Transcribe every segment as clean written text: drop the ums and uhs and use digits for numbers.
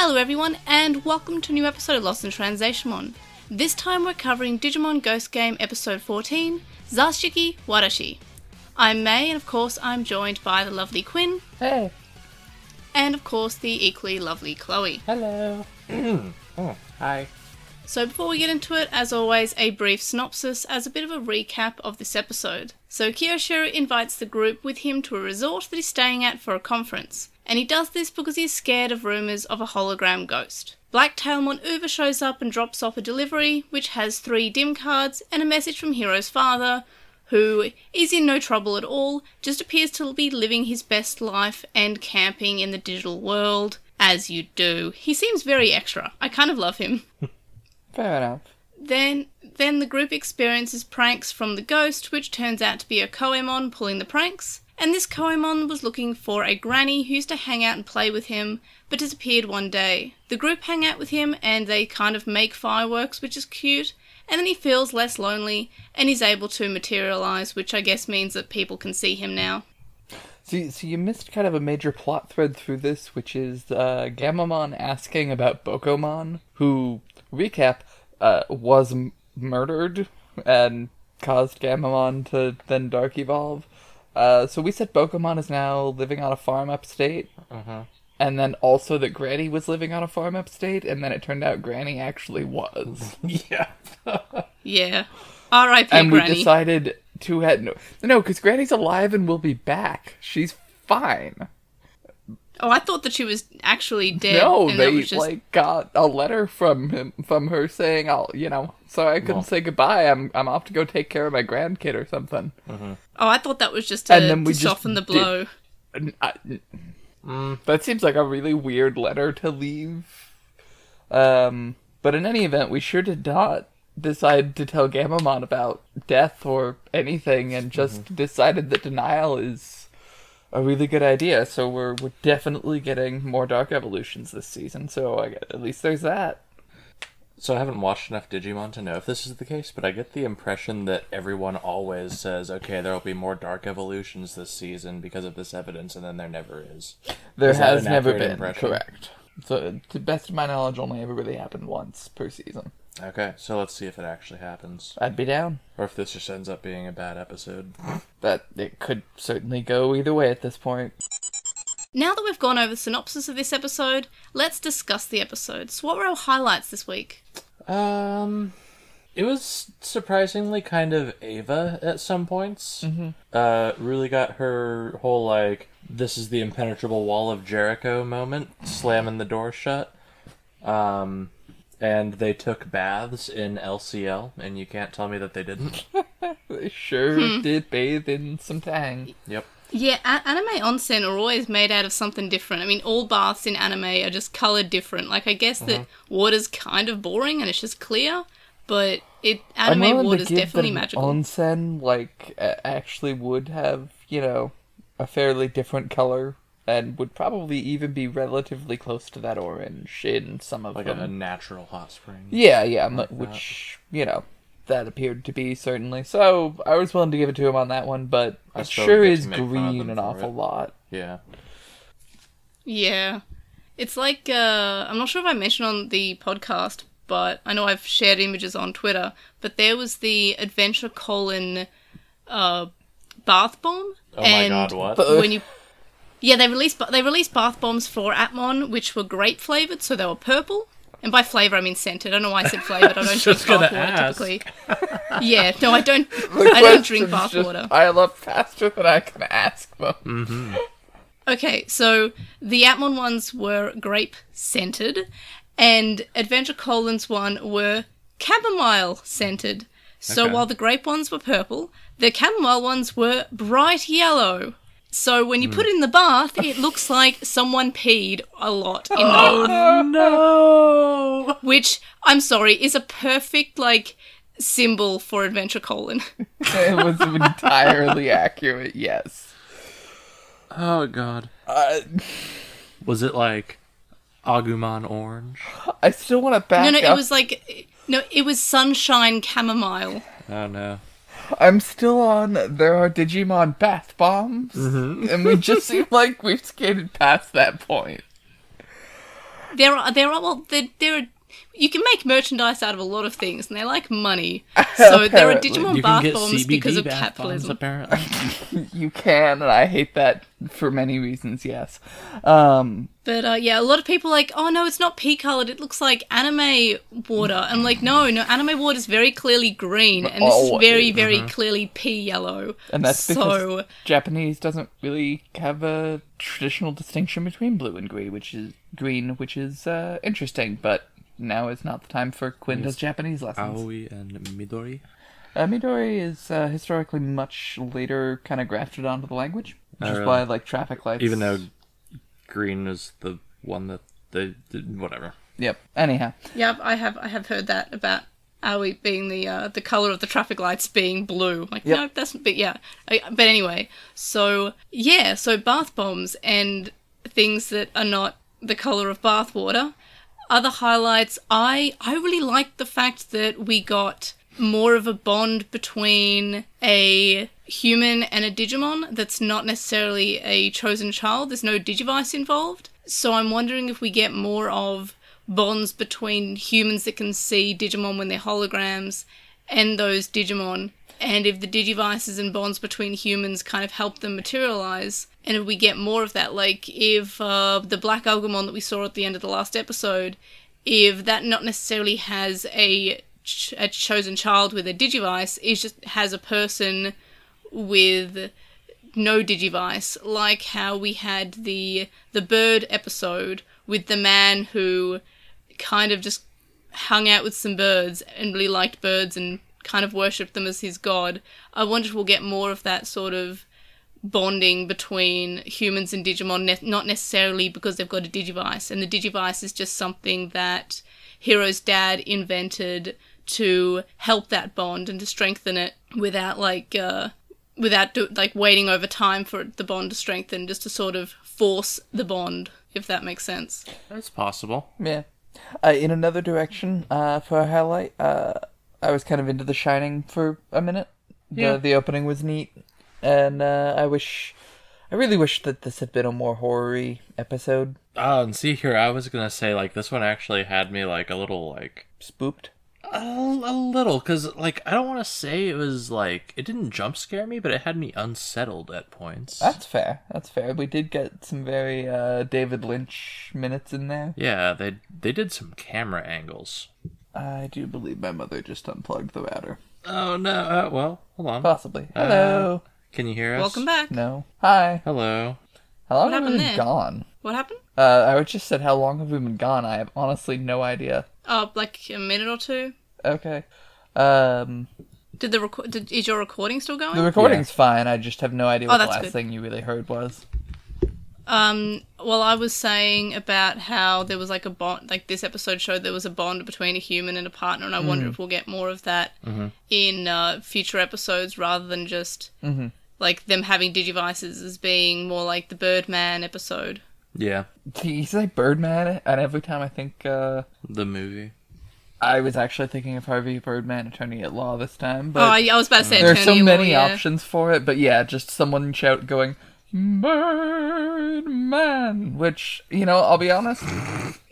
Hello everyone, and welcome to a new episode of LostinTranslationmon. This time we're covering Digimon Ghost Game episode 14, Zashiki Warashi. I'm May, and of course I'm joined by the lovely Quinn. Hey. And of course the equally lovely Chloe. Hello. Oh, hi. So before we get into it, as always, a brief synopsis as a bit of a recap of this episode. So Kiyoshiro invites the group with him to a resort that he's staying at for a conference. And he does this because he's scared of rumours of a hologram ghost. Blacktailmon Uva shows up and drops off a delivery, which has 3 dim cards and a message from Hiro's father, who is in no trouble at all, just appears to be living his best life and camping in the digital world, as you do. He seems very extra. I kind of love him. Fair enough. Then the group experiences pranks from the ghost, which turns out to be a Koemon pulling the pranks. And this Koemon was looking for a granny who used to hang out and play with him, but disappeared one day. The group hang out with him and they kind of make fireworks, which is cute, and then he feels less lonely and he's able to materialise, which I guess means that people can see him now. So you missed kind of a major plot thread through this, which is Gammamon asking about Bokomon, who, recap, was murdered and caused Gammamon to then Dark Evolve. So we said Bokomon is now living on a farm upstate, and then also that Granny was living on a farm upstate, and then it turned out Granny actually was. Yeah. Yeah. R.I.P. And Granny. we decided to head... No, because Granny's alive and will be back. She's fine. Oh, I thought that she was actually dead. No, and they, that was just... got a letter from her saying, sorry I couldn't say goodbye, I'm off to go take care of my grandkid or something. Oh, I thought that was just to soften the blow. That seems like a really weird letter to leave. But in any event, we sure did not decide to tell Gammamon about death or anything, and just decided that denial is a really good idea. So we're definitely getting more Dark Evolutions this season, so at least there's that. So I haven't watched enough Digimon to know if this is the case, but I get the impression that everyone always says, okay, there'll be more Dark Evolutions this season because of this evidence, and then there never is. There has never been, impression? correct. So, to the best of my knowledge, only ever really happened once per season. Okay, so let's see if it actually happens. I'd be down. Or if this just ends up being a bad episode. But it could certainly go either way at this point. Now that we've gone over the synopsis of this episode, let's discuss the episode. So what were our highlights this week? It was surprisingly kind of Ava at some points. Really got her whole, this is the impenetrable wall of Jericho moment, slamming the door shut. And they took baths in LCL, and you can't tell me that they didn't. They sure did bathe in some tang. Yep. Yeah, anime onsen are always made out of something different. I mean, all baths in anime are just coloured different. I guess that water's kind of boring and it's just clear, but anime water's definitely magical. Onsen, actually would have, a fairly different colour, and would probably even be relatively close to that orange in some of them. Like a natural hot spring. Yeah, which, that appeared to be, certainly. So, I was willing to give it to him on that one, but it sure is green an awful lot. Yeah. Yeah. It's like, I'm not sure if I mentioned on the podcast, but I know I've shared images on Twitter, but there was the Adventure Colon bath bomb. Oh my god, what? When you... Yeah, they released bath bombs for Atmon, which were grape flavoured, so they were purple. And by flavour, I mean scented. I don't know why I said flavoured. I don't drink bath water typically. Yeah, no, I don't drink bath water. I love faster than I can ask them. Okay, so the Atmon ones were grape scented, and Adventure Colon's one were chamomile scented. So while the grape ones were purple, the chamomile ones were bright yellow. So when you put it in the bath, it looks like someone peed a lot in the bath. Oh no! Which, I'm sorry, is a perfect, symbol for Adventure Colon. It was entirely accurate, yes. Oh god. Was it Agumon orange? I still want to back up. It was sunshine chamomile. Oh no. I'm still on, there are Digimon bath bombs, and we just seem like we've skated past that point. there are you can make merchandise out of a lot of things, and they like money. So there are Digimon bath bombs because of capitalism. Apparently. You can, and I hate that for many reasons, yes. But yeah, a lot of people are like, oh no, it's not pea coloured, it looks like anime water. I'm like, no, anime water is very clearly green, and this is very, very clearly pea yellow. And that's because Japanese doesn't really have a traditional distinction between blue and green, which is interesting, but now is not the time for Quinn does Japanese lessons. Aoi and Midori? Midori is historically much later kind of grafted onto the language, which is why, like, traffic lights... Even though green is the one that they did, whatever. Yep. Anyhow. Yep, I have heard that about Aoi being the colour of the traffic lights being blue. Like, yep. No, that's... But yeah. But anyway, so bath bombs and things that are not the colour of bath water... Other highlights, I really liked the fact that we got more of a bond between a human and a Digimon that's not necessarily a chosen child. There's no Digivice involved. So I'm wondering if we get more of bonds between humans that can see Digimon when they're holograms and those Digimon. And if the Digivices and bonds between humans kind of help them materialize, and if we get more of that, like if the Black Agumon that we saw at the end of the last episode, if that not necessarily has a chosen child with a Digivice, it just has a person with no Digivice, like how we had the bird episode with the man who kind of just hung out with some birds and really liked birds and kind of worshipped them as his god. I wonder if we'll get more of that sort of bonding between humans and Digimon, not necessarily because they've got a Digivice, and the Digivice is just something that Hiro's dad invented to help that bond and to strengthen it without waiting over time for the bond to strengthen, just to sort of force the bond, if that makes sense. That's possible. Yeah. In another direction, for a highlight, I was kind of into The Shining for a minute. Yeah. The opening was neat. And I really wish that this had been a more horror-y episode. Oh, and see here, I was gonna say, like, this one actually had me, like, a little, like... Spooked? A little, because, like, I don't want to say it was, like... It didn't jump scare me, but it had me unsettled at points. That's fair. We did get some very David Lynch minutes in there. Yeah, they did some camera angles. I do believe my mother just unplugged the router. Oh, no. Well, hold on. Possibly. Hello. Can you hear us? Welcome back. No. Hi. Hello. How long have we been gone? What happened? I just said, how long have we been gone? I have honestly no idea. Oh, like a minute or two. Okay. Is your recording still going? The recording's fine. I just have no idea what the last good. thing you really heard was. Well, I was saying about how there was like a bond, like this episode showed there was a bond between a human and a partner, and I wonder if we'll get more of that in future episodes rather than just like them having Digivices as being more like the Birdman episode. Yeah. You say Birdman, and every time I think, the movie. I was actually thinking of Harvey Birdman, Attorney at Law this time, but... Oh, I was about to say there are Attorney so many at Law, yeah. options for it, but yeah, just someone going, Birdman, which, I'll be honest,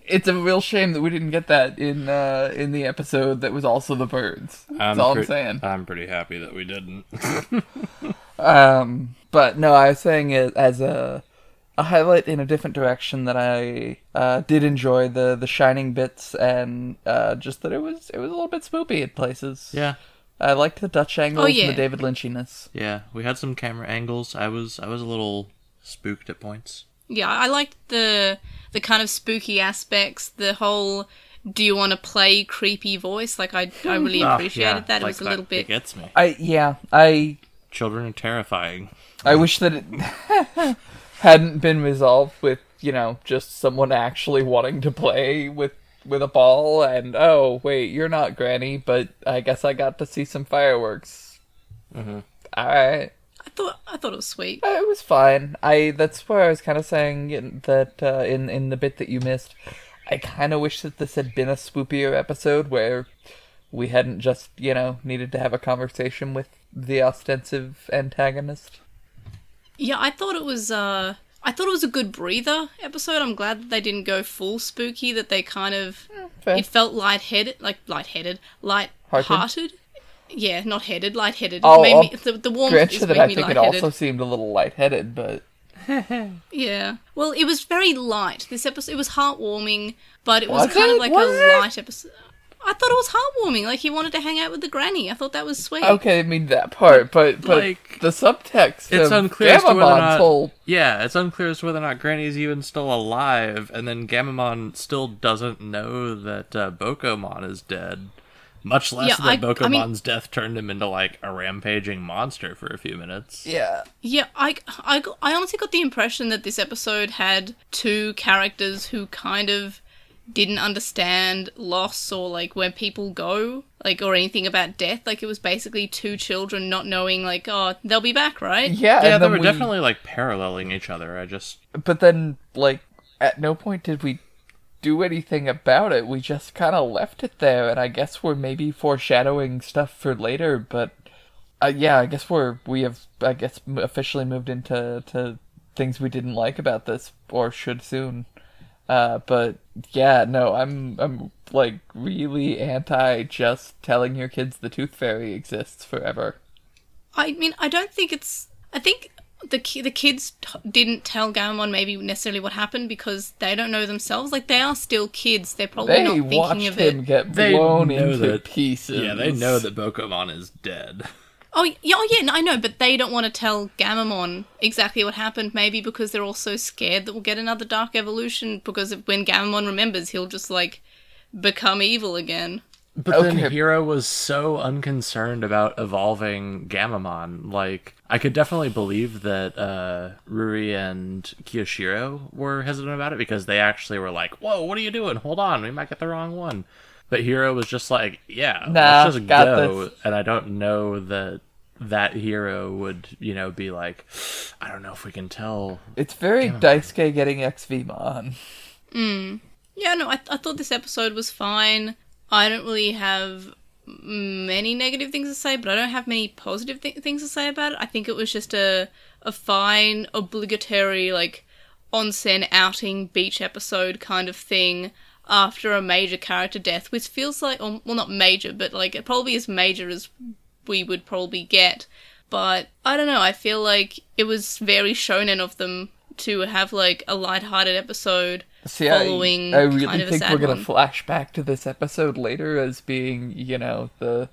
it's a real shame that we didn't get that in the episode that was also the birds. That's all I'm saying. I'm pretty happy that we didn't. But no, I was saying it as a highlight in a different direction that I did enjoy the shining bits, and just that it was a little bit spoopy at places. Yeah. I liked the Dutch angles and the David Lynchiness. Yeah, we had some camera angles. I was a little spooked at points. Yeah, I liked the kind of spooky aspects, the whole do you want to play creepy voice? Like, I really appreciated that. It was a little bit... It gets me. Children are terrifying. I wish that it hadn't been resolved with, just someone actually wanting to play with a ball, and oh wait, you're not Granny, but I guess I got to see some fireworks. All right. I thought it was sweet. It was fine. That's where I was kind of saying that in the bit that you missed, I kind of wish that this had been a spoopier episode where we hadn't just needed to have a conversation with the ostensive antagonist. Yeah, I thought it was I thought it was a good breather episode. I'm glad that they didn't go full spooky, that they kind of... fair. It felt lighthearted. Yeah, not headed, lightheaded. Oh, It made me, the warmth grant is you that made I me think it lightheaded. also seemed a little lightheaded, but... Yeah. Well, it was very light. This episode, it was heartwarming, but it was Was kind of it? like Was a it? light episode. I thought it was heartwarming, like he wanted to hang out with the granny. I thought that was sweet. Okay, I mean that part, but like, the subtext It's of unclear as to whether or Gamamon's not. whole... Yeah, it's unclear as to whether or not Granny's even still alive, and then Gamamon still doesn't know that Bokomon is dead. Much less Yeah, that I mean- Bokomon's death turned him into like a rampaging monster for a few minutes. Yeah. Yeah, I honestly got the impression that this episode had two characters who kind of didn't understand loss or like where people go, like, or anything about death. Like, it was basically two children not knowing, like, oh, they'll be back, right? Yeah, Yeah, and they then were we... definitely like paralleling each other. But then, like, at no point did we do anything about it. We just kind of left it there, and I guess we're maybe foreshadowing stuff for later, but... yeah, I guess we have officially moved into things we didn't like about this, or should soon. But yeah, no, I'm like really anti just telling your kids the Tooth Fairy exists forever. I mean, I don't think it's... I think the kids didn't tell Gamamon maybe necessarily what happened because they don't know themselves. Like, they are still kids. They're probably They not thinking watched of him it. get They blown know into that- pieces. Yeah, they know that Bokomon is dead. Oh, yeah, no, I know, but they don't want to tell Gamamon exactly what happened, maybe because they're all so scared that we'll get another Dark Evolution, because when Gamamon remembers, he'll just, like, become evil again. But Okay. then Hiro was so unconcerned about evolving Gamamon. Like, I could definitely believe that Ruri and Kiyoshiro were hesitant about it because they actually were like, whoa, what are you doing? Hold on, we might get the wrong one. But Hiro was just like, yeah, Nah, let's just got go. this. And I don't know that Hiro would, be like, I don't know if we can tell. It's very Daisuke getting XVmon. Yeah, no, I thought this episode was fine. I don't really have many negative things to say, but I don't have many positive things to say about it. I think it was just a fine, obligatory, like, onsen outing beach episode kind of thing after a major character death, which feels like, well, not major, but, like, it probably is major as we would probably get. But, I don't know, I feel like it was very shonen of them to have, like, a lighthearted episode See, following I really kind of a think sad we're gonna one. flash back to this episode later as being, the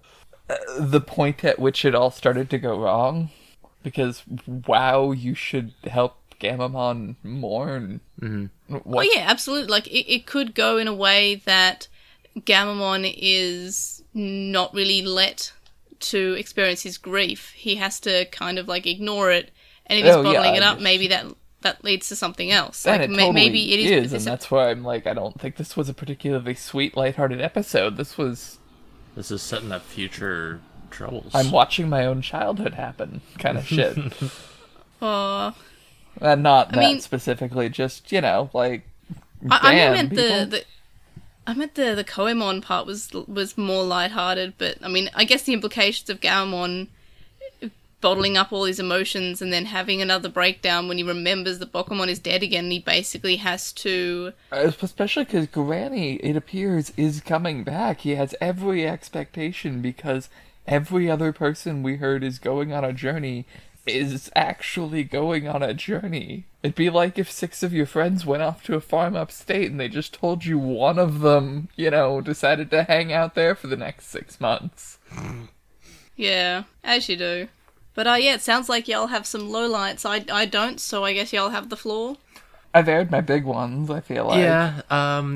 point at which it all started to go wrong. Because, wow, you should help Gamamon mourn. Mm-hmm. Oh yeah, absolutely. Like, it could go in a way that Gamamon is not really let to experience his grief. He has to kind of, like, ignore it, and if he's Oh, yeah, bottling it up, just- maybe that leads to something else. And Like, it totally maybe it is... and that's why I'm like, I don't think this was a particularly sweet, lighthearted episode. This was... This is setting up future troubles. I'm watching my own childhood happen kind of shit. Oh, Not that mean- specifically, just, like... I damn, meant people. the Koemon part was more lighthearted, but I mean, I guess the implications of Gamamon bottling up all his emotions and then having another breakdown when he remembers that Bokomon is dead again, and he basically has to... Especially because Granny, it appears, is coming back. He has every expectation because every other person we heard is going on a journey is actually going on a journey. It'd be like if 6 of your friends went off to a farm upstate and they just told you one of them, decided to hang out there for the next 6 months. Yeah, as you do. But yeah, it sounds like y'all have some lowlights. I don't, so I guess y'all have the floor. I've aired my big ones, I feel like. Yeah,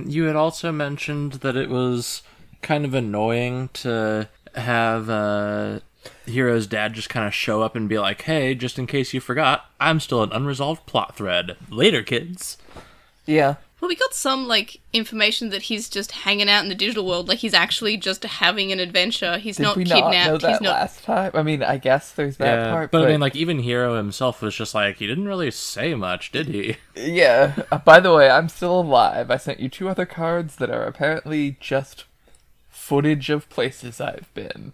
you had also mentioned that it was kind of annoying to have Hero's dad just kind of show up and be like, hey, just in case you forgot, I'm still an unresolved plot thread. Later, kids. Yeah. Well, we got some, like, information that he's just hanging out in the digital world. Like, he's actually just having an adventure. He's Did not we kidnapped. not know that He's not... last time? I mean, I guess there's that part, but I mean, like, even Hero himself was just like, he didn't really say much, did he? Yeah. By the way, I'm still alive. I sent you 2 other cards that are apparently just footage of places I've been.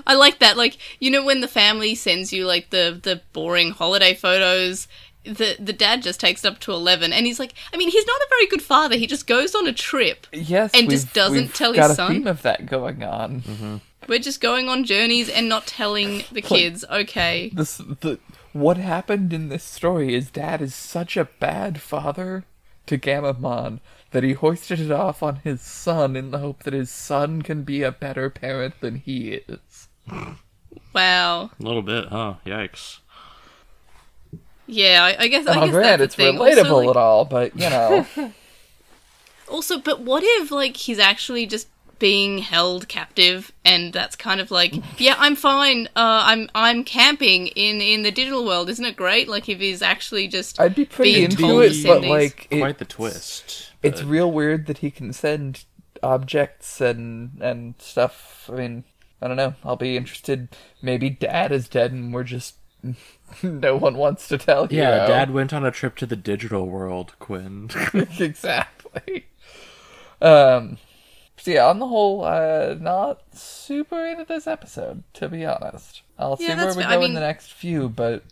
I like that. Like, when the family sends you, like, the boring holiday photos, the dad just takes it up to 11, and he's like, I mean, he's not a very good father. He just goes on a trip, Yes, and just doesn't tell his got a son. theme of that going on. Mm-hmm. We're just going on journeys and not telling the kids. Okay, What happened in this story is Dad is such a bad father to Gammamon that he hoisted it off on his son in the hope that his son can be a better parent than he is. wow. A little bit, huh? Yikes. Yeah, I guess. I guess Grant, that's it's the thing. relatable Also, at all, but you know. Also, but what if, like, he's actually just being held captive, and that's kind of like, yeah, I'm fine. I'm camping in the digital world. Isn't it great? Like, if he's actually just I'd be pretty being into told it, to but send like Quite the twist. it's but- real weird that he can send objects and stuff. I mean, I don't know. I'll be interested. Maybe Dad is dead, and we're just no one wants to tell you. Yeah, Dad went on a trip to the digital world, Quinn. Exactly. So yeah, on the whole, not super into this episode, to be honest. I'll see Yeah, where that's we fair. go I in mean- the next few, but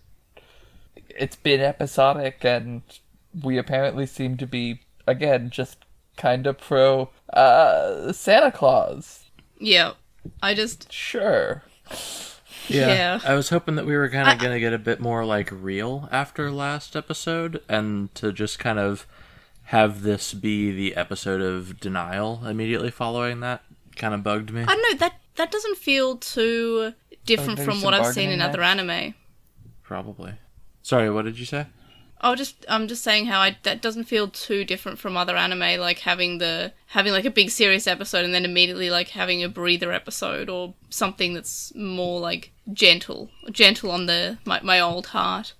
it's been episodic, and we apparently seem to be, again, just kind of pro Santa Claus. yeah. I just Sure. Yeah. I was hoping that we were kind of going to get a bit more, like, real after last episode, and to just kind of have this be the episode of denial immediately following that kind of bugged me. I don't know, that doesn't feel too different maybe from some what I've seen bargaining in there? other anime. Probably. Sorry, what did you say? I'm just saying how that doesn't feel too different from other anime, like having like a big serious episode and then immediately like having a breather episode or something that's more like gentle on my old heart.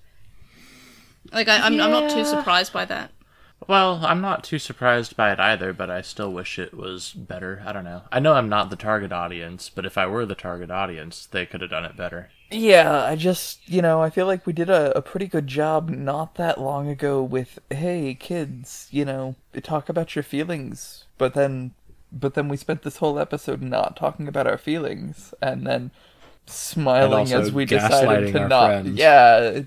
Like I'm not too surprised by that. Well, I'm not too surprised by it either, but I still wish it was better. I don't know. I know I'm not the target audience, but if I were the target audience, they could have done it better. Yeah, I just, I feel like we did a pretty good job not that long ago with, hey, kids, talk about your feelings, but then we spent this whole episode not talking about our feelings, and then smiling also as we decided gaslighting to our not. friends. Yeah,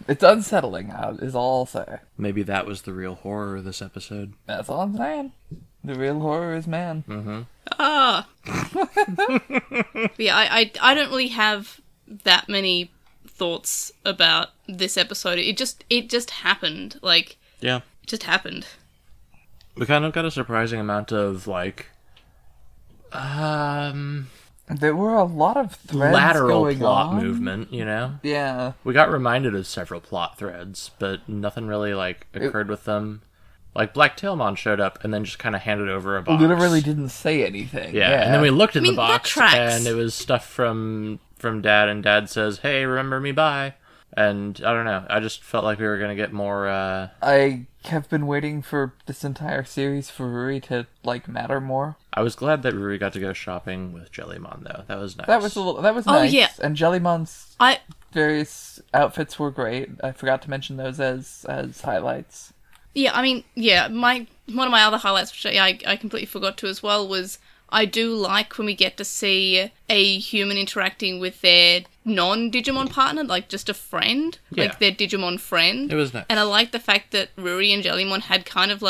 it's unsettling, is all I'll say. Maybe that was the real horror of this episode. That's all I'm saying. The real horror is man. Mm-hmm. Ah. Yeah, I don't really have that many thoughts about this episode. It just happened. Like, Yeah. it just happened. We kind of got a surprising amount of, There were a lot of threads lateral going plot on. movement, Yeah. We got reminded of several plot threads, but nothing really, occurred with them. Like, Pastelmon showed up and then just kind of handed over a box. Literally didn't say anything. Yeah, and then we looked in the that box, tracks. and it was stuff from Dad, and Dad says, "Hey, remember me, bye." And, I don't know, I just felt like we were going to get more, I have been waiting for this entire series for Ruri to, matter more. I was glad that Ruri got to go shopping with Jellymon, though. That was nice. That was Oh, nice. yeah. And Jellymon's I various outfits were great. I forgot to mention those as highlights. Yeah, I mean, yeah, one of my other highlights, which I completely forgot to as well, was I do like when we get to see a human interacting with their non-Digimon partner, like just a friend, Yeah. like their Digimon friend. It was nice. And I like the fact that Ruri and Jellymon had kind of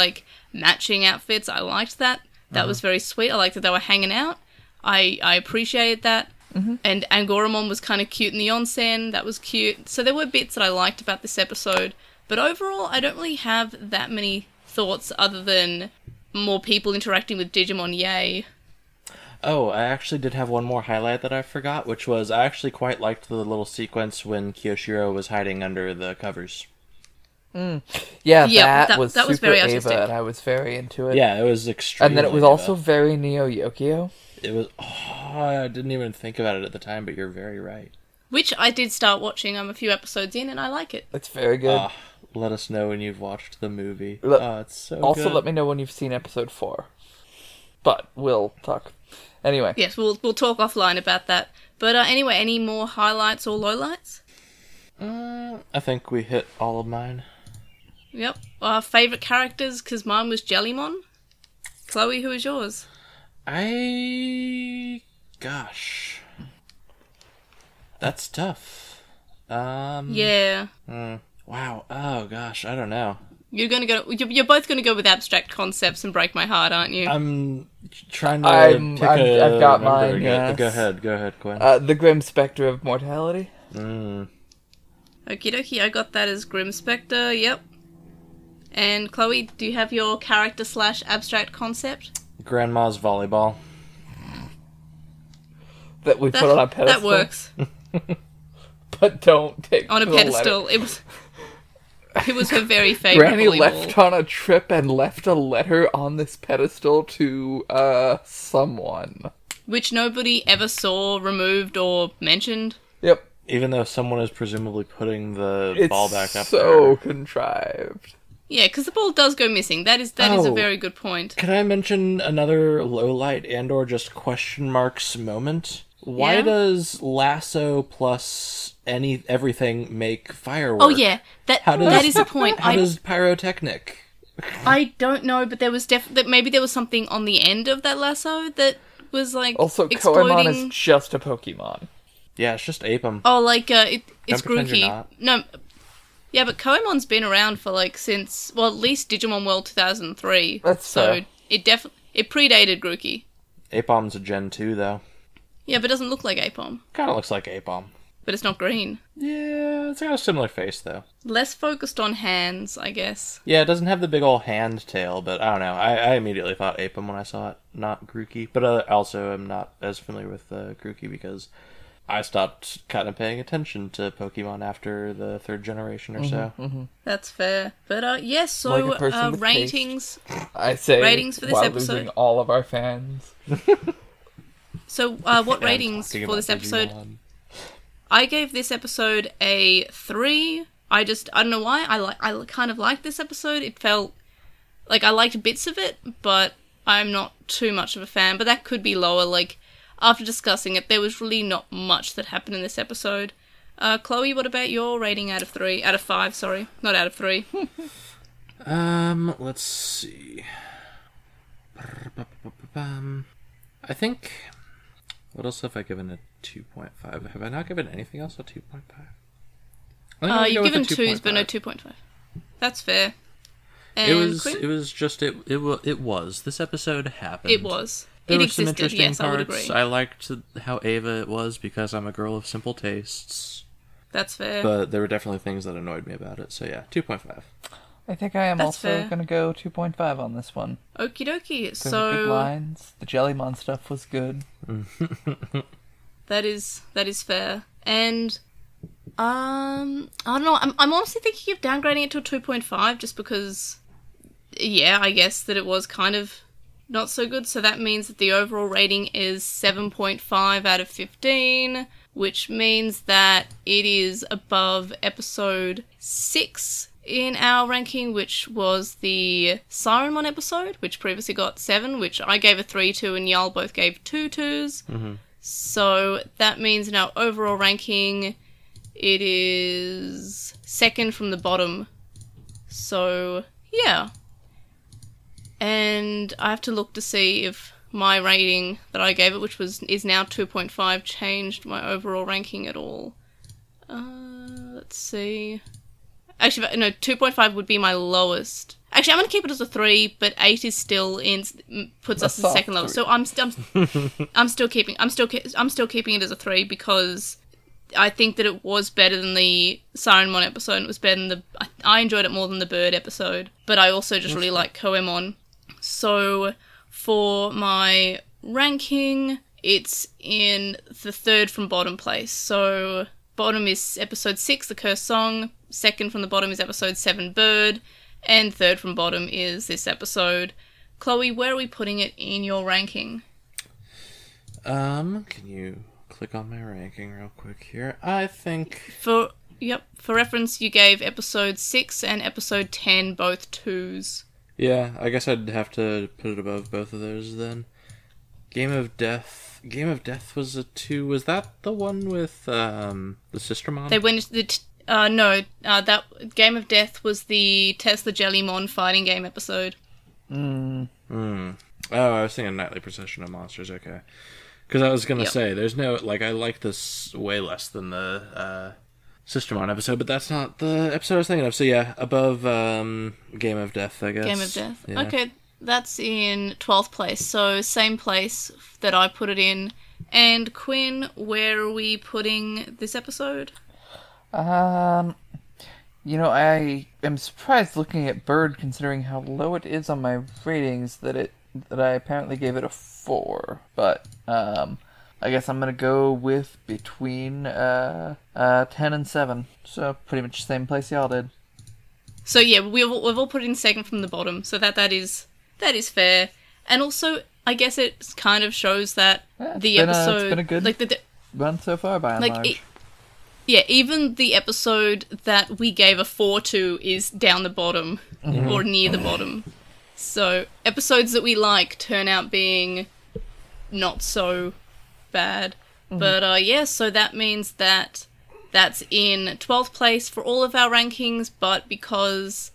matching outfits. I liked that. That was very sweet. I liked that they were hanging out. I appreciated that. Mm-hmm. And Angoramon was kind of cute in the onsen. That was cute. So there were bits that I liked about this episode. But overall, I don't really have that many thoughts other than more people interacting with Digimon, yay. Oh, I actually did have one more highlight that I forgot, which was I actually quite liked the little sequence when Kiyoshiro was hiding under the covers. Yeah, Yeah, that was that was super very Ava, artistic. and I was very into it. Yeah, it was extremely And then it was Eva. also very Neo Yokio. It was... Oh, I didn't even think about it at the time, but you're very right. Which I did start watching. I'm a few episodes in, and I like it. It's very good. Let us know when you've watched the movie. It's so Also, good. let me know when you've seen episode 4. But we'll talk. Anyway. Yes, we'll talk offline about that. But anyway, any more highlights or lowlights? I think we hit all of mine. Yep. Favourite characters, because mine was Jellymon. Chloe, who is yours? Gosh. That's tough. Yeah. Wow. Oh gosh, I don't know. You're both gonna go with abstract concepts and break my heart, aren't you? I'm trying to I've got mine. Yes. Go ahead, Quinn. The Grim Spectre of Mortality. Okie dokie, I got that as Grim Spectre, yep. And Chloe, do you have your character / abstract concept? Grandma's volleyball. That we put on a pedestal. That works. But don't take On a the pedestal. letter. It was her very favourite Granny volleyball. left on a trip and left a letter on this pedestal to, someone. Which nobody ever saw, removed, or mentioned. Yep. Even though someone is presumably putting the It's ball back up so there. contrived. Yeah, because the ball does go missing. That is a very good point. Can I mention another lowlight and or just question marks moment? Why Yeah? does lasso plus everything make fireworks? Oh yeah, that is a point. How does pyrotechnic? I don't know, but there was maybe there was something on the end of that lasso that was like Also, exploding. Koemon is just a Pokemon. Yeah, it's just Apem. Oh, like it's Don't pretend you're Grookey. not. No, yeah, but Koemon's been around for like since at least Digimon World 2003. That's so fair. it predated Grookey. Apom's a Gen 2 though. Yeah, but it doesn't look like Apom. Kind of looks like Apom. But it's not green. Yeah, it's got a similar face though. Less focused on hands, I guess. Yeah, it doesn't have the big old hand tail, but I don't know. I immediately thought Apem when I saw it, not Grookey. But also am not as familiar with Grookey because I stopped kind of paying attention to Pokemon after the 3rd generation or so. That's fair. But yes, so Like a person with ratings. I say Ratings for this while episode. losing all of our fans. So what And ratings talking for about this episode? Digimon. I gave this episode a 3. I don't know why. I kind of liked this episode. It felt like I liked bits of it, but I'm not too much of a fan. But that could be lower. Like after discussing it, there was really not much that happened in this episode. Chloe, what about your rating out of 3? Out of 5, sorry, not out of 3. Let's see. I think. What else have I given a 2.5? Have I not given anything else a 2.5? You've given 2s, but no 2.5. That's fair. And Quinn? It was. This episode happened. It was. There It were some existed, interesting yes, I would parts. agree. I liked how Ava it was because I'm a girl of simple tastes. That's fair. But there were definitely things that annoyed me about it. So yeah, 2.5. I think I am That's also fair. going to go 2.5 on this one. Okie dokie. There were good So lines. The Jellymon stuff was good. that is fair. And I don't know. I'm honestly thinking of downgrading it to a 2.5 just because, yeah, I guess that it was kind of not so good. So that means that the overall rating is 7.5 out of 15, which means that it is above episode 6 in our ranking, which was the Sirenmon episode, which previously got 7, which I gave a 3 to, and y'all both gave 2 2s. So that means in our overall ranking, it is 2nd from the bottom. So, yeah. And I have to look to see if my rating that I gave it, which is now 2.5, changed my overall ranking at all. Let's see. Actually, no, 2.5 would be my lowest. Actually, I'm going to keep it as a 3, but 8 is still puts us A in second soft lowest. So I'm still keeping it as a 3 because I think that it was better than the Sirenmon episode. And it was better than I enjoyed it more than the Bird episode, but I also just really like Koemon. So for my ranking, it's in the 3rd from bottom place. So bottom is episode 6, The Cursed Song. 2nd from the bottom is episode 7, Bird. And 3rd from bottom is this episode. Chloe, where are we putting it in your ranking? Can you click on my ranking real quick here? I think... For reference, you gave episode 6 and episode 10 both 2s. Yeah, I guess I'd have to put it above both of those then. Game of Death was a 2. Was that the one with the Sistermon? They went into the... that Game of Death was the Tesla Jellymon fighting game episode. Oh, I was thinking Nightly Procession of Monsters, okay. Because I was going to say, there's no... Like, I like this way less than the Sistermon episode, but that's not the episode I was thinking of. So yeah, above Game of Death, I guess. Game of Death. Yeah. Okay, that's in 12th place. So same place that I put it in. And Quinn, where are we putting this episode? I am surprised looking at Bird, considering how low it is on my ratings, that I apparently gave it a 4. But I guess I'm gonna go with between 10 and 7. So pretty much the same place y'all did. So yeah, we've all put it in second from the bottom. So that is fair. And also, I guess it kind of shows that the episode it's been a good like the run so far by and large. Even the episode that we gave a 4 to is down the bottom or near the bottom. So episodes that we like turn out being not so bad. But so that means that that's in 12th place for all of our rankings, but because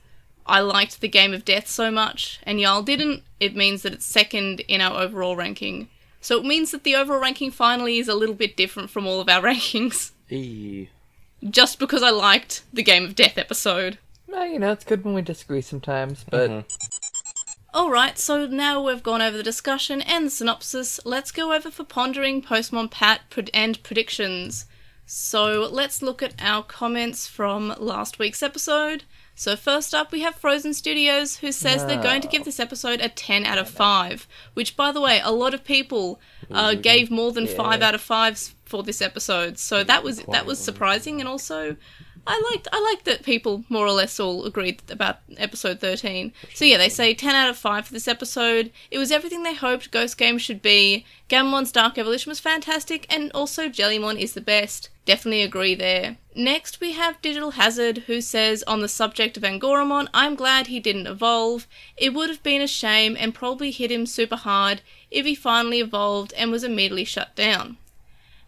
I liked the Game of Death so much and y'all didn't, it means that it's second in our overall ranking. So it means that the overall ranking finally is a little bit different from all of our rankings. Just because I liked the Game of Death episode. Well, it's good when we disagree sometimes, but... Alright, so now we've gone over the discussion and the synopsis, let's go over for Pondering, Postmon, Pat, and predictions. So let's look at our comments from last week's episode. So first up, we have Frozen Studios, who says they're going to give this episode a 10 out of 5. Which, by the way, a lot of people gave more than 5 out of 5s for this episode. So that was surprising, and also I liked that people more or less all agreed about episode 13. So yeah, they say 10 out of 5 for this episode. It was everything they hoped Ghost Game should be. Gamon's Dark Evolution was fantastic, and also Jellymon is the best. Definitely agree there. Next, we have Digital Hazard, who says, on the subject of Angoramon, I'm glad he didn't evolve. It would have been a shame and probably hit him super hard if he finally evolved and was immediately shut down.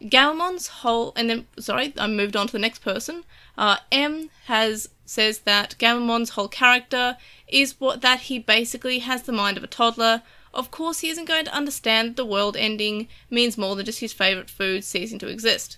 Gamon's whole... I moved on to the next person. Says that Gamon's whole character is that he basically has the mind of a toddler. Of course, he isn't going to understand that the world ending means more than just his favourite food ceasing to exist.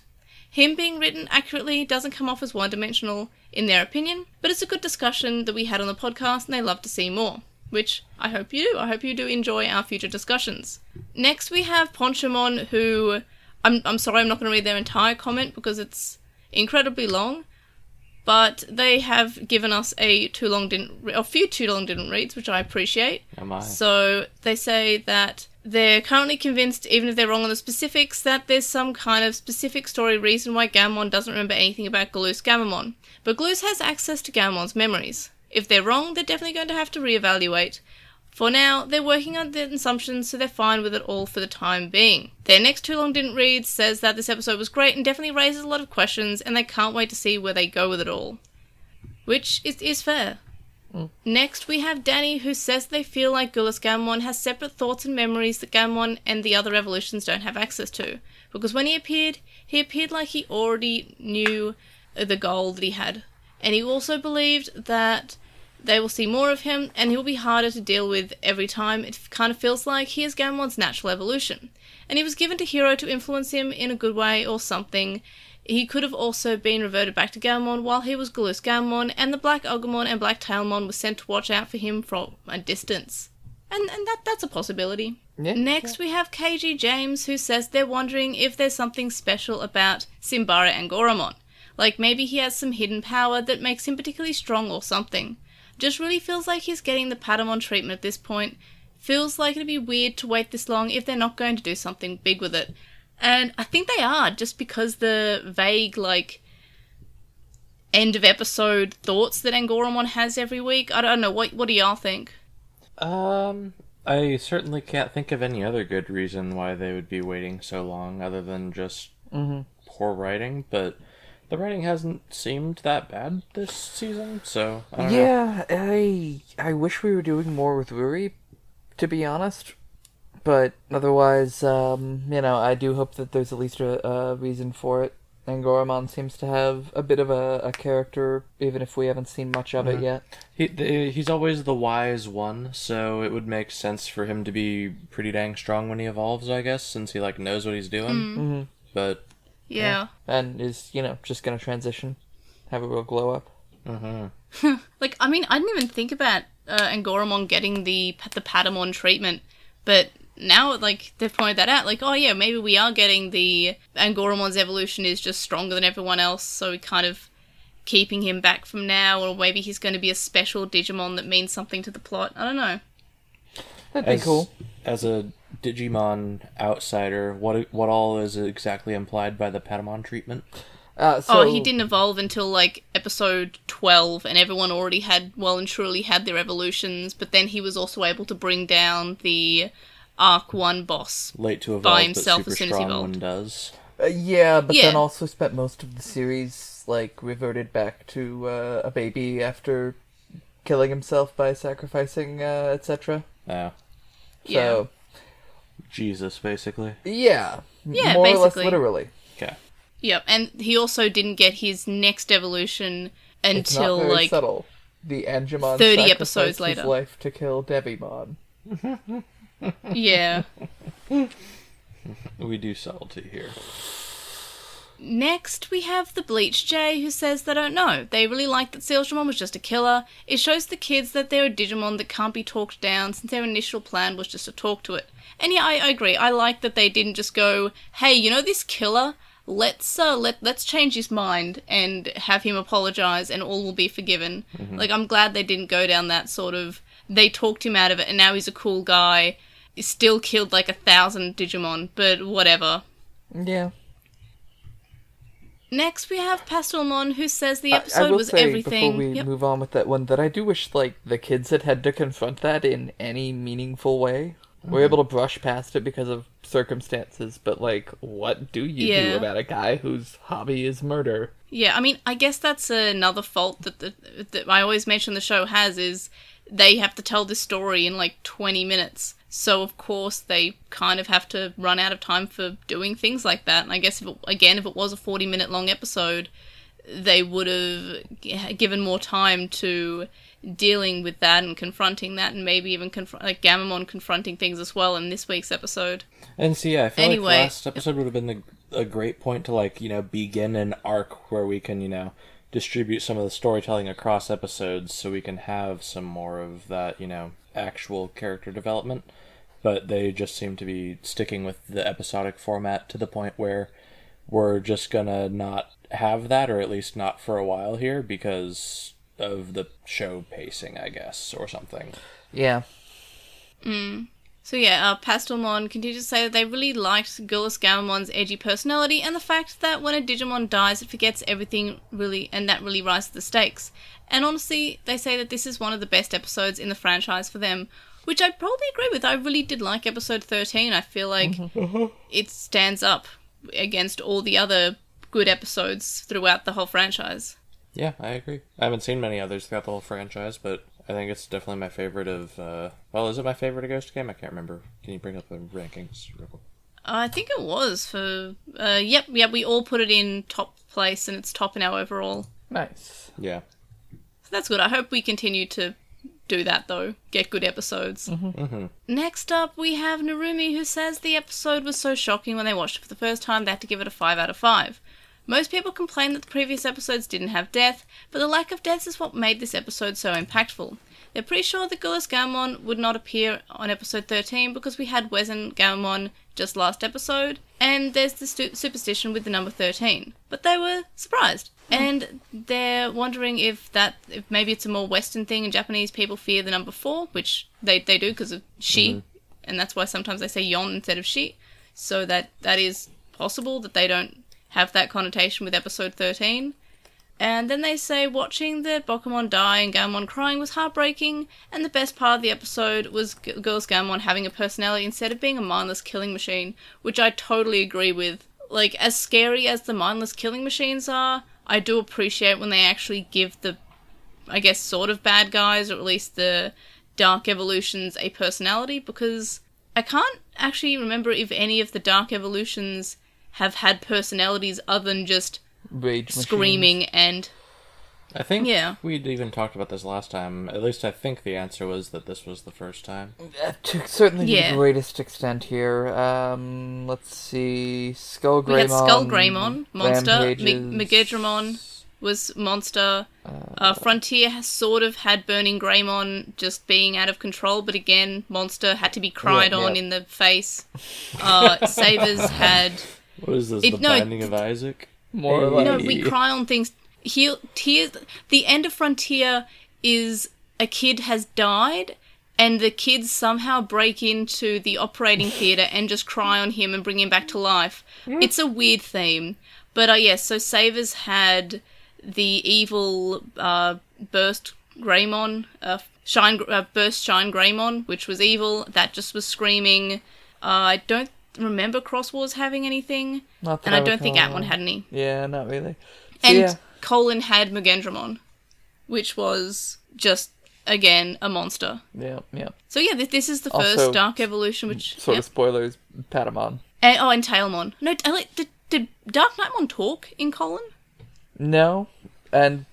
Him being written accurately doesn't come off as one-dimensional, in their opinion, but it's a good discussion that we had on the podcast and they love to see more, which I hope you do. I hope you do enjoy our future discussions. Next we have Ponchomon, who... I'm sorry, I'm not going to read their entire comment because it's incredibly long, but they have given us a few too long didn't reads, which I appreciate. Am I? So they say that they're currently convinced, even if they're wrong on the specifics, that there's some kind of specific story reason why Gammon doesn't remember anything about Galoose Gammamon. But Galoose has access to Gammon's memories. If they're wrong, they're definitely going to have to reevaluate. For now, they're working on their assumptions, so they're fine with it all for the time being. Their next Too Long Didn't Read says that this episode was great and definitely raises a lot of questions, and they can't wait to see where they go with it all. Which is fair. Next, we have Danny, who says they feel like Gulas Gammon has separate thoughts and memories that Gammon and the other evolutions don't have access to. Because when he appeared like he already knew the goal that he had. And he also believed that they will see more of him, and he'll be harder to deal with every time. It kind of feels like he is Gammon's natural evolution. And he was given to Hero to influence him in a good way or something. He could have also been reverted back to Gammon while he was Galoose Gammon, and the Black Ogremon and Black Tailmon were sent to watch out for him from a distance. And that's a possibility. Yeah, Next, we have KG James, who says they're wondering if there's something special about Simbara Angoramon. Like maybe he has some hidden power that makes him particularly strong or something. Just really feels like he's getting the Patamon treatment at this point. Feels like it'd be weird to wait this long if they're not going to do something big with it. And I think they are, just because the vague, end of episode thoughts that Angoramon has every week. I don't know, what do y'all think? I certainly can't think of any other good reason why they would be waiting so long other than just poor writing, but the writing hasn't seemed that bad this season, so I don't know. I wish we were doing more with Ruri, to be honest. But otherwise, I do hope that there's at least a reason for it. Angoramon seems to have a bit of a character, even if we haven't seen much of it yet. He's always the wise one, so it would make sense for him to be pretty dang strong when he evolves, I guess, since he knows what he's doing. But yeah. And is, just gonna transition. have a real glow up. Like, I mean, I didn't even think about Angoramon getting the Patamon treatment, but now, like, they've pointed that out, like, oh yeah, maybe we are getting the Angoramon's evolution is just stronger than everyone else, so we kind of keeping him back from now, or maybe he's going to be a special Digimon that means something to the plot. I don't know. That'd be cool. As a Digimon outsider, what all is exactly implied by the Patamon treatment? He didn't evolve until, like, episode 12, and everyone already had, well and truly had their evolutions, but then he was also able to bring down the Arc 1 boss late to evolve, by himself but as super soon as he strong evolved. one does. Then also spent most of the series, like, reverted back to a baby after killing himself by sacrificing, etc. Yeah. So, Jesus, basically. Yeah, Yeah, more or less basically. literally. Okay. Yep, and he also didn't get his next evolution It's not until, very like, subtle. The Angemon 30 sacrificed episodes later. his life to kill Devimon. yeah. We do subtlety here. Next, we have the Bleach J, who says they don't know. They really like that Sealshamon was just a killer. It shows the kids that they're a Digimon that can't be talked down, since their initial plan was just to talk to it. And yeah, I agree. I like that they didn't just go, hey, you know this killer? Let's change his mind and have him apologize and all will be forgiven. Like, I'm glad they didn't go down that sort of, they talked him out of it and now he's a cool guy. He still killed like 1,000 Digimon, but whatever. Yeah. Next, we have Pastelmon, who says the I episode will was say, everything. before we move on with that one, that I do wish, like, the kids had to confront that in any meaningful way. We're able to brush past it because of circumstances, but, like, what do you do about a guy whose hobby is murder? Yeah, I mean, I guess that's another fault that I always mention the show has, is they have to tell this story in, like, 20 minutes. So, of course, they kind of have to run out of time for doing things like that. And I guess, if it was a 40-minute long episode, they would have given more time to dealing with that and confronting that, and maybe even like Gamamon confronting things as well in this week's episode. And see, I feel like last episode would have been a great point to, like, begin an arc where we can, distribute some of the storytelling across episodes so we can have some more of that, actual character development. But they just seem to be sticking with the episodic format to the point where we're just gonna not have that, or at least not for a while here, because of the show pacing, I guess, or something. Yeah. So yeah, Pastelmon continues to say that they really liked Girlless Gamamon's edgy personality and the fact that when a Digimon dies, it forgets everything really, and that really rises the stakes. And honestly, they say that this is one of the best episodes in the franchise for them, which I probably agree with. I really did like episode 13. I feel like it stands up against all the other good episodes throughout the whole franchise. Yeah, I agree. I haven't seen many others throughout the whole franchise, but I think it's definitely my favorite of... is it my favorite of Ghost Game? I can't remember. Can you bring up the rankings real quick? I think it was for... Yep, we all put it in top place, and it's top in our overall. Nice. Yeah. So that's good. I hope we continue to do that, though. Get good episodes. Next up, we have Narumi, who says the episode was so shocking when they watched it for the first time, they had to give it a 5 out of 5. Most people complain that the previous episodes didn't have death, but the lack of deaths is what made this episode so impactful. They're pretty sure that Girlless Gamamon would not appear on episode 13 because we had Wezen Gamamon just last episode, and there's the superstition with the number 13. But they were surprised. And they're wondering if maybe it's a more Western thing and Japanese people fear the number 4, which they do because of she, and that's why sometimes they say yon instead of she. So that is possible that they don't have that connotation with episode 13. And then they say watching the Bokumon die and Gamamon crying was heartbreaking, and the best part of the episode was Girls Gamamon having a personality instead of being a mindless killing machine, which I totally agree with. Like, as scary as the mindless killing machines are, I do appreciate when they actually give the, I guess, sort of bad guys, or at least the Dark Evolutions, a personality, because I can't actually remember if any of the Dark Evolutions have had personalities other than just Rage screaming machines. and... I think we'd even talked about this last time. At least I think the answer was that this was the first time. Certainly to the greatest extent here. Let's see. Skull Greymon. We had Skull Greymon, Monster, Rampages. Megidramon. was Monster. Frontier has sort of had Burning Greymon just being out of control, but again, Monster had to be cried on in the face. Savers had... What is this, Binding of Isaac? More like... No, we cry on things. The end of Frontier is a kid has died, and the kids somehow break into the operating theatre and just cry on him and bring him back to life. It's a weird theme. But yes, so Savers had the evil Burst Greymon, Burst Shine Greymon, which was evil. That just was screaming. I don't remember Cross Wars having anything, and I don't think Atmon had any. Yeah, not really. And Colin had Mugendramon, which was just, again, a monster. Yeah. So yeah, this is the first Dark Evolution, which... Sort of spoilers, Patamon. And Tailmon. No, did Dark Knightmon talk in Colin? No, and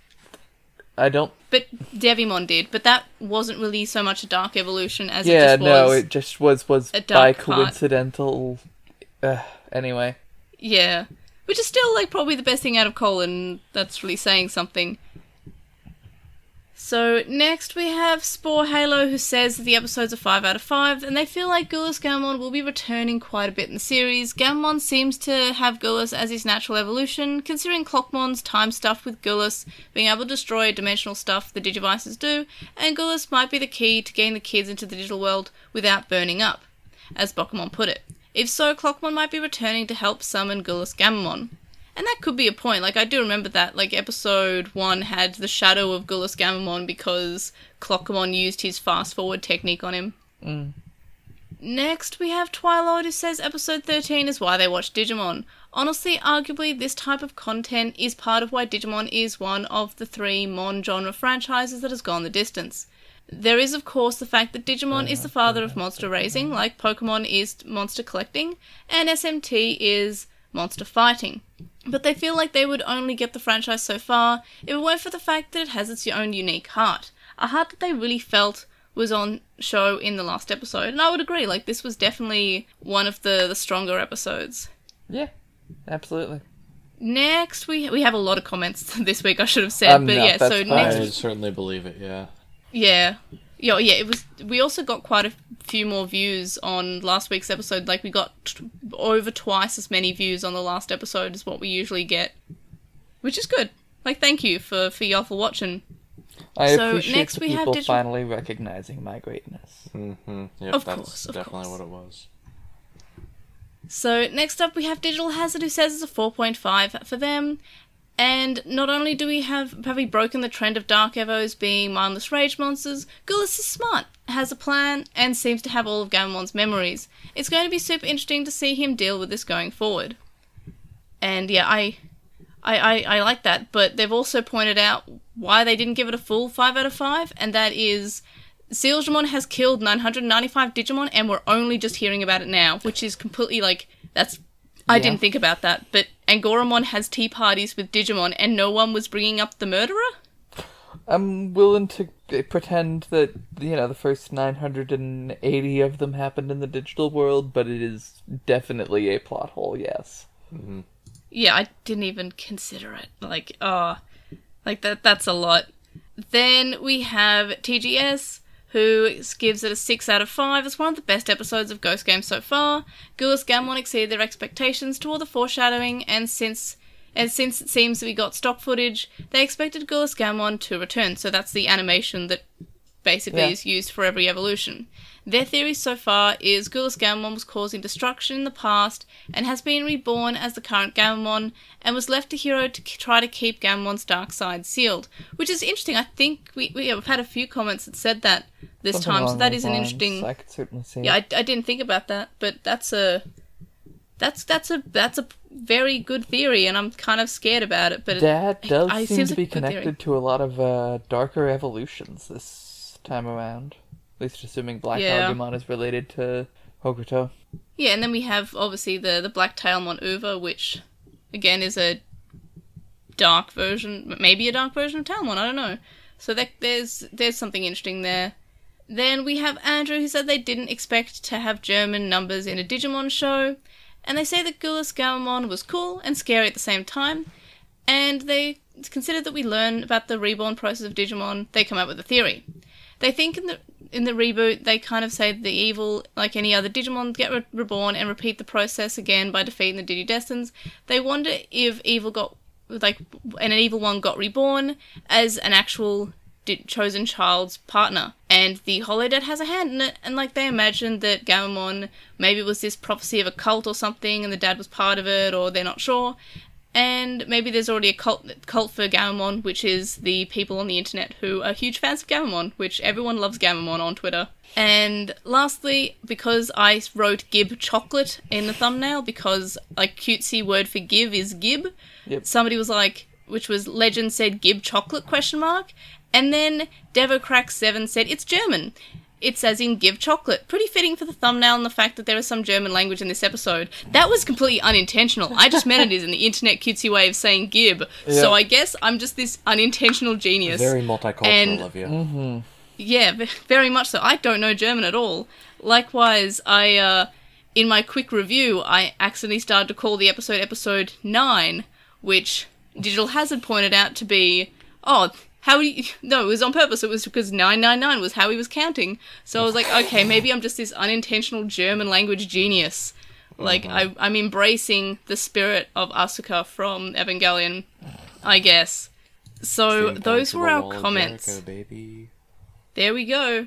I don't... But Devimon did, but that wasn't really so much a Dark Evolution as it just was... Yeah, no, it just was by coincidental... anyway. Yeah. Which is still, probably the best thing out of Colin. That's really saying something. So, next we have Spore Halo, who says that the episodes are 5 out of 5, and they feel like Gulas Gammon will be returning quite a bit in the series. Gammon seems to have Gulas as his natural evolution, considering Clockmon's time stuff with Gulas, being able to destroy dimensional stuff the Digivices do, and Gulas might be the key to getting the kids into the digital world without burning up, as Bokumon put it. If so, Clockmon might be returning to help summon Gulas Gammon. And that could be a point. I do remember that. Episode 1 had the shadow of Gulas Gammon because Clockmon used his fast-forward technique on him. Next, we have Twilight, who says episode 13 is why they watch Digimon. Honestly, arguably, this type of content is part of why Digimon is one of the 3 Mon genre franchises that has gone the distance. There is, of course, the fact that Digimon is the father of monster raising, like Pokemon is monster collecting, and SMT is monster fighting. But they feel like they would only get the franchise so far if it weren't for the fact that it has its own unique heart. A heart that they really felt was on show in the last episode. And I would agree, this was definitely one of the stronger episodes. Yeah, absolutely. Next, we have a lot of comments this week, I should have said. But yeah, so fine. next... I certainly believe it, yeah. Yeah, it was... We also got quite a few more views on last week's episode. We got over twice as many views on the last episode as what we usually get. Which is good. Thank you for y'all for watching. I appreciate the people finally recognizing my greatness. Mm-hmm. Yep, that's definitely what it was. So, next up we have Digital Hazard, who says it's a 4.5 for them. And not only do we have we broken the trend of Dark Evos being mindless rage monsters, Gulas is smart, has a plan, and seems to have all of Gammon's memories. It's going to be super interesting to see him deal with this going forward. And yeah, I like that, but they've also pointed out why they didn't give it a full 5 out of 5, and that is Sealsdramon has killed 995 Digimon, and we're only just hearing about it now, which is completely that's... I didn't think about that, but Angoramon has tea parties with Digimon and no one was bringing up the murderer? I'm willing to pretend that, the first 980 of them happened in the digital world, but it is definitely a plot hole, yes. Mm-hmm. Yeah, I didn't even consider it. That's a lot. Then we have TGS, who gives it a 6 out of 5. It's one of the best episodes of Ghost Game so far. Gulas Gammon exceeded their expectations to all the foreshadowing, and since it seems that we got stock footage, they expected Gulas Gammon to return, so that's the animation that basically is used for every evolution. Their theory so far is Gulas Gammon was causing destruction in the past and has been reborn as the current Gammon and was left a hero to try to keep Gammon's dark side sealed, which is interesting. I think we've had a few comments that said that this time, so that is an interesting... I could certainly see. Yeah, I didn't think about that, but that's a very good theory, and I'm kind of scared about it. But Dad does seem to be connected to a lot of darker evolutions this time around. At least assuming Black Agumon is related to Hokuto. Yeah, and then we have, obviously, the Black Tailmon Uva, which, again, is a dark version, maybe a dark version of Tailmon, I don't know. So there's something interesting there. Then we have Andrew, who said they didn't expect to have German numbers in a Digimon show, and they say that Gulas Gammon was cool and scary at the same time, and they consider that we learn about the reborn process of Digimon, they come up with a theory. They think in the reboot, they kind of say that the evil, like any other Digimon, get reborn and repeat the process again by defeating the Digidestins. They wonder if an evil one got reborn as an actual chosen child's partner, and the Holodad has a hand in it, and they imagine that Gammamon maybe was this prophecy of a cult or something, and the dad was part of it, or they're not sure. And maybe there's already a cult for Gammamon, which is the people on the internet who are huge fans of Gammamon, which everyone loves Gammamon on Twitter. And lastly, because I wrote Gib chocolate in the thumbnail, because cutesy word for give is gib, somebody was which was legend said Gib chocolate ? And then DevoCrack7 said it's German. It's as in give chocolate. Pretty fitting for the thumbnail and the fact that there is some German language in this episode. That was completely unintentional. I just meant it is in the internet cutesy way of saying gib. Yeah. So I guess I'm just this unintentional genius. Very multicultural of you. Mm-hmm. Yeah, very much so. I don't know German at all. Likewise, in my quick review, I accidentally started to call the episode 9, which Digital Hazard pointed out to be, no, it was on purpose. It was because 999 was how he was counting. So I was like, okay, maybe I'm just this unintentional German language genius. I'm embracing the spirit of Asuka from Evangelion, I guess. So those were our comments. Jericho, baby. There we go.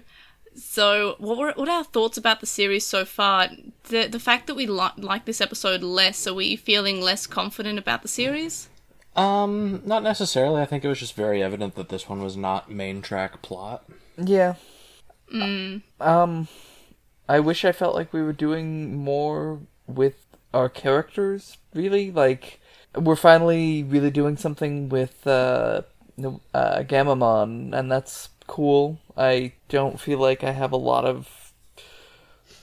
So what are our thoughts about the series so far? The fact that we like this episode less, are we feeling less confident about the series? Not necessarily. I think it was just very evident that this one was not main track plot. Yeah. I wish I felt like we were doing more with our characters, really. We're finally really doing something with, Gammamon, and that's cool. I don't feel like I have a lot of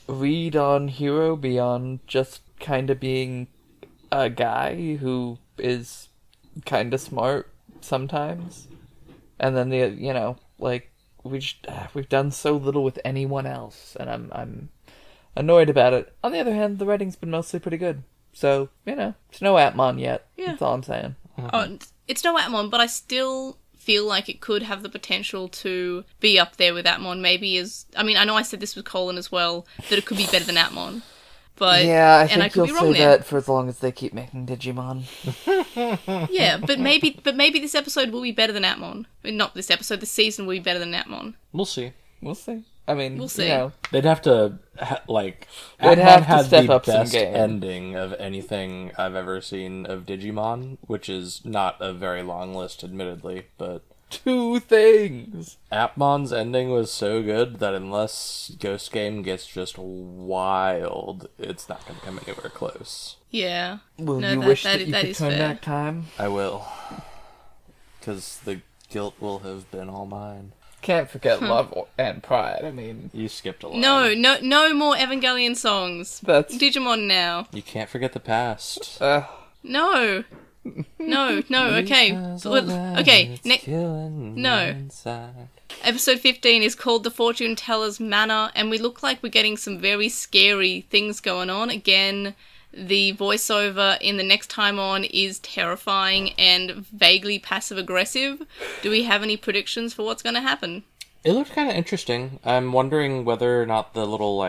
read on Hero beyond just kind of being a guy who is kind of smart sometimes, and then we've done so little with anyone else, and I'm annoyed about it. On the other hand, the writing's been mostly pretty good, so it's no Atmon yet. Yeah. That's all I'm saying. It's no Atmon, but I still feel like it could have the potential to be up there with Atmon. Maybe I know I said this with Colin as well, that it could be better than Atmon. But, yeah, I think you'll say that for as long as they keep making Digimon. Yeah, but maybe this episode will be better than Atmon. Not this episode, this season will be better than Atmon. We'll see. I mean, we'll see. They'd have to they'd have to step up the best some game. Ending of anything I've ever seen of Digimon, which is not a very long list, admittedly, but 2 things. Atmon's ending was so good that unless Ghost Game gets just wild, it's not going to come anywhere close. Yeah. Will you wish that you could turn back time? I will. Because the guilt will have been all mine. Can't forget love and pride. I mean, you skipped a lot. No more Evangelion songs. That's Digimon now. You can't forget the past. No. Okay. Okay. No. Episode 15 is called The Fortune Teller's Manor, and we look like we're getting some very scary things going on. Again, the voiceover in the next time on is terrifying and vaguely passive-aggressive. Do we have any predictions for what's going to happen? It looked kind of interesting. I'm wondering whether or not the little,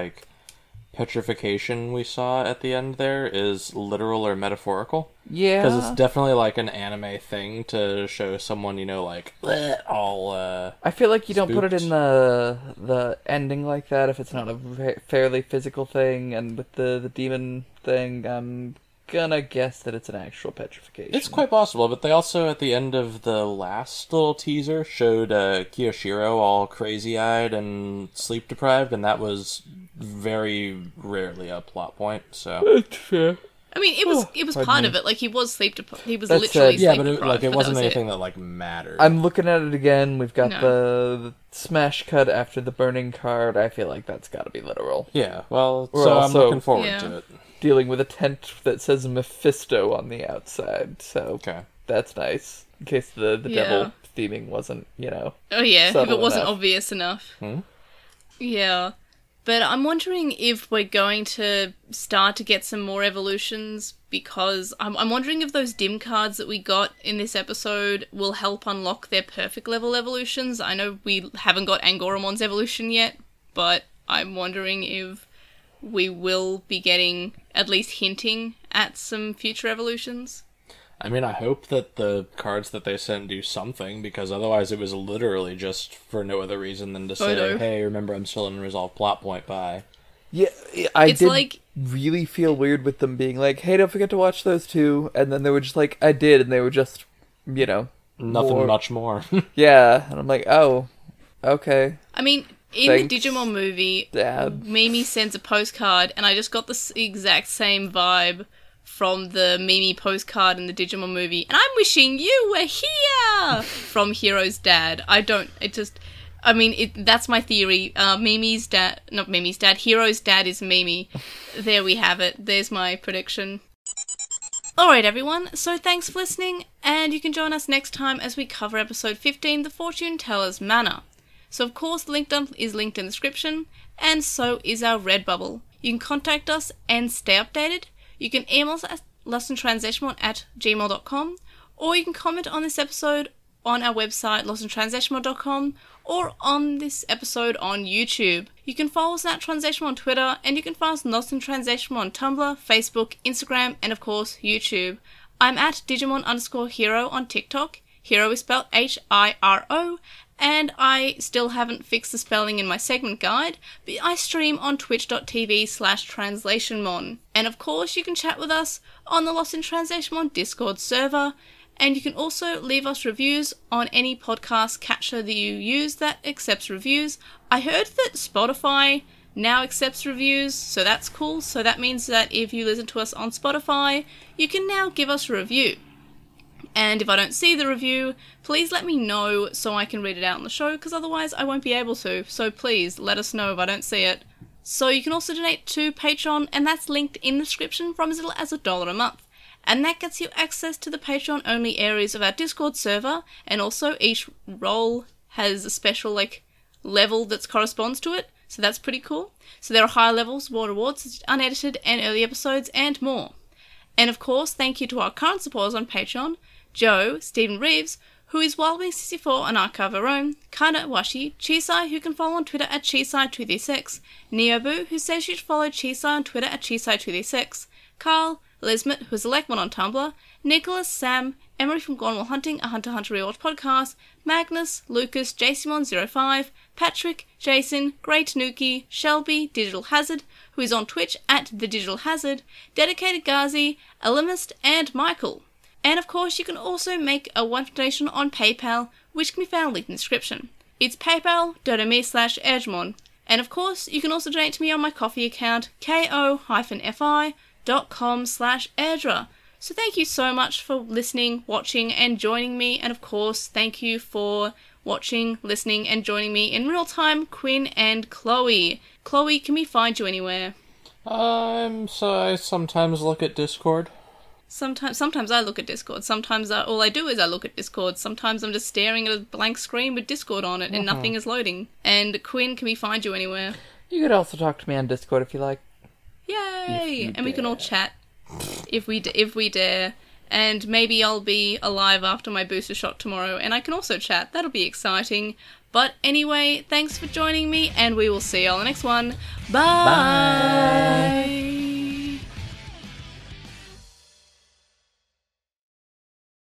petrification we saw at the end there is literal or metaphorical. Yeah. Because it's definitely an anime thing to show someone, all I feel like you spooked. don't put it in the ending like that if it's not a fairly physical thing, and with the demon thing, I'm gonna guess that it's an actual petrification. It's quite possible, but they also, at the end of the last little teaser, showed Kiyoshiro all crazy-eyed and sleep-deprived, and that was very rarely a plot point, so... That's fair. I mean, it was part of it. He was sleep-deprived. He was literally sleep-deprived. Yeah, but it wasn't anything that mattered. I'm looking at it again. We've got the smash cut after the burning card. I feel like that's got to be literal. Yeah, well, I'm looking forward to it. Dealing with a tent that says Mephisto on the outside, so that's nice. In case the devil theming wasn't, Oh yeah, if it wasn't enough. obvious enough. Yeah. But I'm wondering if we're going to start to get some more evolutions because I'm wondering if those dim cards that we got in this episode will help unlock their perfect level evolutions. I know we haven't got Angoramon's evolution yet, but I'm wondering if we will be getting at least hinting at some future evolutions. I mean, I hope that the cards that they sent do something, because otherwise it was literally just for no other reason than to say, hey, remember I'm still in unresolved plot point, bye. Yeah, I did really feel weird with them being like, hey, don't forget to watch those two, and then they were just like, I did, and they were just, Nothing much more. Yeah, and I'm like, oh, okay. I mean, in the Digimon movie, Dad. Mimi sends a postcard, and I just got the exact same vibe from the Mimi postcard in the Digimon movie. And I'm wishing you were here! From Hero's dad. That's my theory. Hero's dad is Mimi. There we have it. There's my prediction. Alright everyone, so thanks for listening, and you can join us next time as we cover episode 15, The Fortune Teller's Manor. So of course the link dump is linked in the description, and so is our Redbubble. You can contact us and stay updated. You can email us at LostinTranslationmon@gmail.com, or you can comment on this episode on our website, LostinTranslationmon.com, or on this episode on YouTube. You can follow us at TranslationMon on Twitter, and you can find us on LostinTranslationmon on Tumblr, Facebook, Instagram, and of course, YouTube. I'm at Digimon_Hero on TikTok. Hero is spelled Hiro, and I still haven't fixed the spelling in my segment guide, but I stream on twitch.tv/translationmon. And of course, you can chat with us on the Lost in Translation Mon Discord server, and you can also leave us reviews on any podcast catcher that you use that accepts reviews. I heard that Spotify now accepts reviews, so that's cool. So that means that if you listen to us on Spotify, you can now give us a review. And if I don't see the review, please let me know so I can read it out on the show, because otherwise I won't be able to. So please let us know if I don't see it. So you can also donate to Patreon, and that's linked in the description, from as little as $1 a month. And that gets you access to the Patreon-only areas of our Discord server, and also each role has a special, level that corresponds to it, so that's pretty cool. So there are higher levels, more rewards, unedited and early episodes, and more. And of course, thank you to our current supporters on Patreon, Joe, Stephen Reeves, who is Wildwing64 and Archive of Rome, Kana Washi, Chisai, who can follow on Twitter at Chisai236, Neobu, who says you should follow Chisai on Twitter at Chisai236, Carl, Lismet, who is a Lekmon on Tumblr, Nicholas, Sam, Emery from Gone While Hunting, a Hunter x Hunter Rewatch podcast, Magnus, Lucas, JCMon05, Patrick, Jason, Great Nuki, Shelby, Digital Hazard, who is on Twitch at The Digital Hazard, Dedicated Ghazi, Alimist, and Michael. And of course, you can also make a one donation on PayPal, which can be found linked in the description. It's paypal.me/Edgemon. And of course, you can also donate to me on my Ko-fi account, ko-fi.com/Airdra. So thank you so much for listening, watching, and joining me. And of course, thank you for watching, listening, and joining me in real time, Quinn and Chloe. Chloe, can we find you anywhere? I sometimes look at Discord. Sometimes I look at Discord. Sometimes all I do is I look at Discord. Sometimes I'm just staring at a blank screen with Discord on it and nothing is loading. And Quinn, can we find you anywhere? You could also talk to me on Discord if you like. Yay! And we can all chat if we dare. And maybe I'll be alive after my booster shot tomorrow, and I can also chat. That'll be exciting. But anyway, thanks for joining me, and we will see you on the next one. Bye!